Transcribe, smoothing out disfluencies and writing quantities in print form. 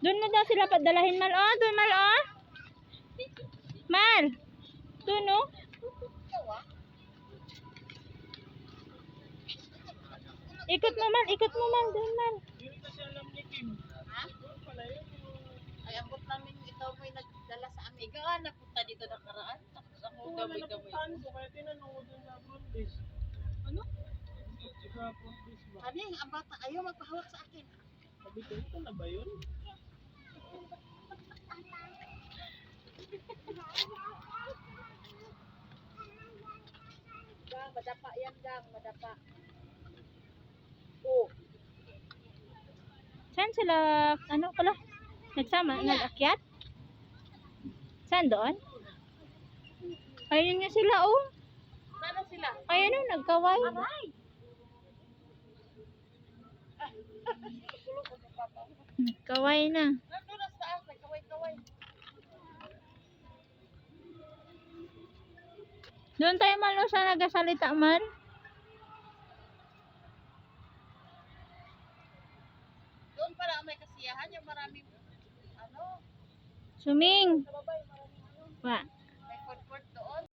Doon na daw sila padalahin, Mal. Oh, doon, Mal, oh. Mal. Doon, oh. Ikot mo, Mal. Ikot mo, Mal. Doon, Mal. Hindi kasi alam ni Kim. Ha? Doon pala yun. Ay, ambot namin ikaw may nagdala sa amiga. Napunta dito nakaraan. Tapos ako Kung wala gamay-gamay. napuntaan ko, kaya tinanong ko doon sa Brundis. Ano? Sa Brundis ba? Ano yung ang bata? Ayaw magpahawak sa akin. Sabi ko, ito na ba yun? Gang, madapa yan, gang. Madapa. Oh. Saan sila, ano pala? Nagsama? Nag-akyat? Saan doon? Ayun nga sila, oh. Sana sila? Ayun, oh, nagkaway. Aray! Nagkaway na. Nandun na sa taas. May kaway-kaway. Doon tayo, Mal, oh, sa nagasalita, Mal. Doon pala may kasiyahan. Yung maraming ano. Suming. Sa baba yung maraming ano. Wa.